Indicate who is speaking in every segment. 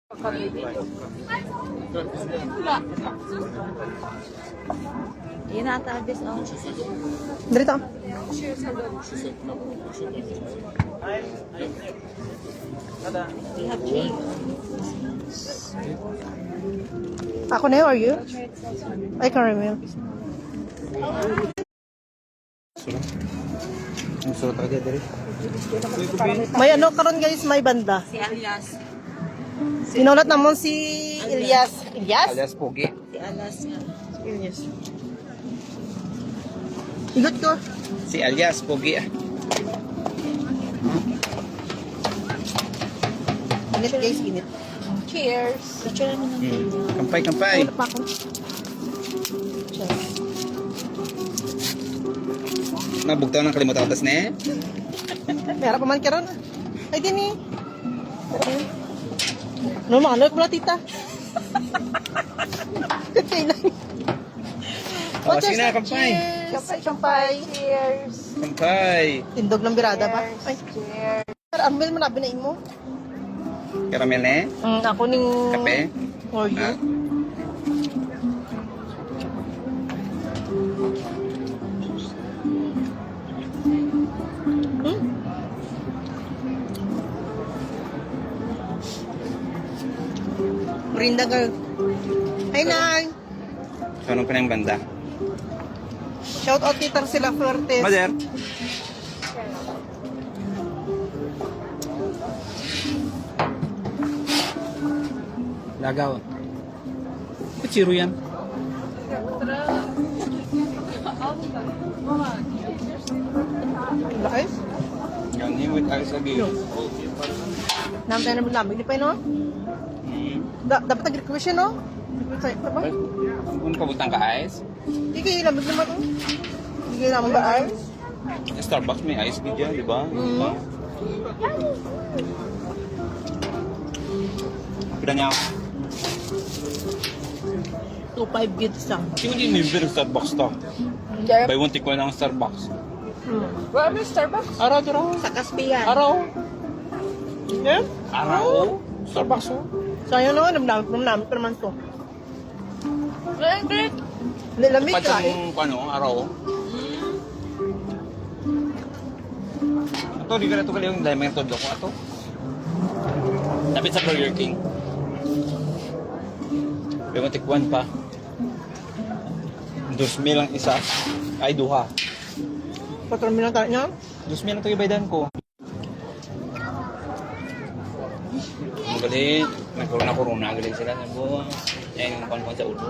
Speaker 1: Yun na tabis oh.
Speaker 2: Dito.
Speaker 1: We have cake.
Speaker 2: Ako na yun, are you? I can remember.
Speaker 3: Ang surat agad rin.
Speaker 2: May ano karon guys, may banda.
Speaker 1: Si Alias.
Speaker 2: Sinulat namon si Elias. Elias?
Speaker 3: Alias Pogi.
Speaker 1: Si Alas nga.
Speaker 2: Elias. Igot ko.
Speaker 3: Si alias Pogi.
Speaker 2: Init guys, init.
Speaker 1: Cheers. Picture namin ng
Speaker 3: Kampay, kampay.
Speaker 2: Wala pa ako. Cheers.
Speaker 3: Nabugtaw ng kalimutan atas ne.
Speaker 2: Meron pa man karon. Ay din eh. No, mga pala tita. Kailan?
Speaker 3: Oh, sige na, kampay.
Speaker 2: Kampay.
Speaker 1: Cheers.
Speaker 3: Kampay.
Speaker 2: Tindog ng birada ba? Ay,
Speaker 1: Cheers.
Speaker 2: Amel mo na binain mo?
Speaker 3: Caramel ne.
Speaker 2: Ako ning...
Speaker 3: Kape.
Speaker 2: Or you?
Speaker 3: Ah.
Speaker 2: Brinda girl. Hi, Nay.
Speaker 3: So, anong pa na yung banda?
Speaker 2: Shout out kitang sila Fuertes.
Speaker 3: Mother. Lagaw. Kutsiro yan.
Speaker 2: Guys,
Speaker 3: Yan, himwit ayos lagi.
Speaker 2: namin na namin di pa no? Dapat nag-request siya, no? Request pa ba?
Speaker 3: Kung pabutang ka ayos.
Speaker 2: Hindi kayo lamig naman, no? Hindi kayo naman ba ay?
Speaker 3: Starbucks may ice cream dyan, di ba? Pila niya ako.
Speaker 2: 2.5 gits lang.
Speaker 3: Sino hindi member ng Starbucks to?
Speaker 2: Hindi.
Speaker 3: Buy one, take one ng Starbucks.
Speaker 1: Wala may Starbucks?
Speaker 3: Araw, araw.
Speaker 1: Sa Caspian.
Speaker 3: Araw.
Speaker 2: Yeah?
Speaker 3: Araw. Starbucks, oh.
Speaker 2: Sayang naman, namnamit pa naman to.
Speaker 1: Hindi.
Speaker 2: Nilamig ka
Speaker 3: Dapat
Speaker 2: eh.
Speaker 3: yung, ano, araw. Ito, di ka na ito kali yung diamond todo ko. Ito. Dapat sa Burger King. Buy one, take one pa. 2,000 ang isa. Ay, duha.
Speaker 2: 4 minang tayo niya.
Speaker 3: 2,000 ang ito ibaydan ko. Galing, may corona galing sila sa buwan. Yan yung pan sa ulo.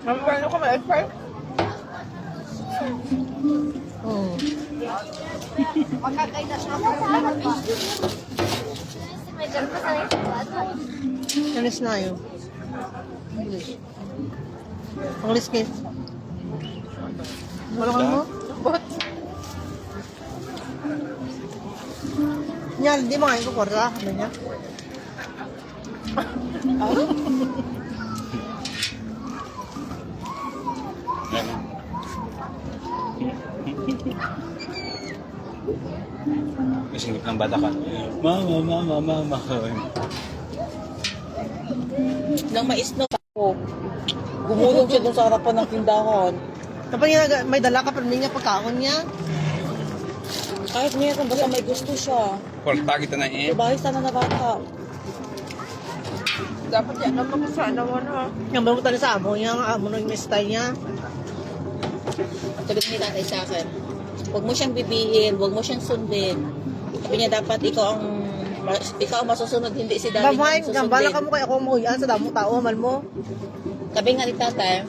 Speaker 2: Paano ka ma-expire? Oo. Alis na yun. English. English kids. Wala ka mo? What? Yan, di mga ko korra. Ano niya?
Speaker 3: May singip ng bata ka. Mama.
Speaker 1: Nang mais na ako. Gumulong siya dun sa harapan ng tindahan.
Speaker 2: Kapag may dala ka, pero hindi niya pagkaon niya.
Speaker 1: Kahit niya kung basta may gusto siya.
Speaker 3: Kwarta kita na eh.
Speaker 1: Bahay sana na bata.
Speaker 2: Dapat yan naman ko sana ano. Yung bamutan sa amo niya, ang amo ng style niya.
Speaker 1: Sabi ni tatay sa akin, huwag mo siyang bibihin, huwag mo siyang sundin. Sabi niya dapat ikaw ang masusunod, hindi si daddy
Speaker 2: Babay,
Speaker 1: ang
Speaker 2: gambala
Speaker 1: susundin.
Speaker 2: ka mo kay ako muhuyan sa damo tao, mal mo.
Speaker 1: Sabi nga ni tatay,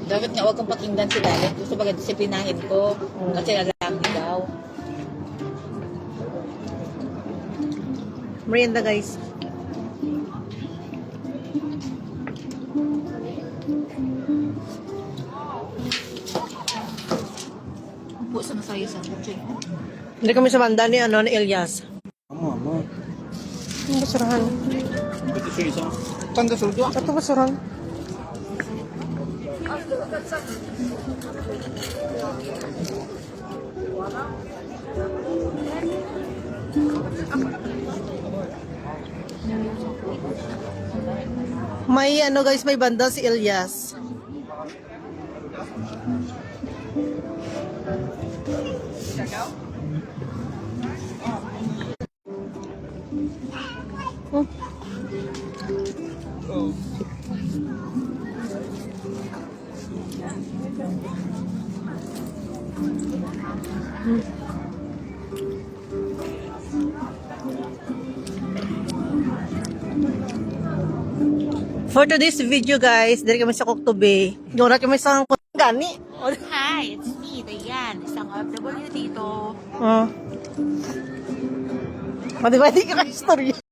Speaker 1: dapat nga huwag kang pakinggan si daddy. Gusto ba disiplinahin ko? Kasi lalaki daw.
Speaker 2: Merienda guys.
Speaker 1: Upo sa nasayo sa kutsi.
Speaker 2: Hindi kami sa banda ni, ni Elias.
Speaker 3: Mama.
Speaker 2: Ang basurahan.
Speaker 3: Ito siya isang. Tanda suldo.
Speaker 2: Ito basurahan. May ano guys, may banda si Elias. Oh. For today's video guys, dali kami sa Coctobe. Doon kami sa gani.
Speaker 1: Hi, it's me, Dayan. Isang OFW dito.
Speaker 2: Oh. Mati-mati ka istorya.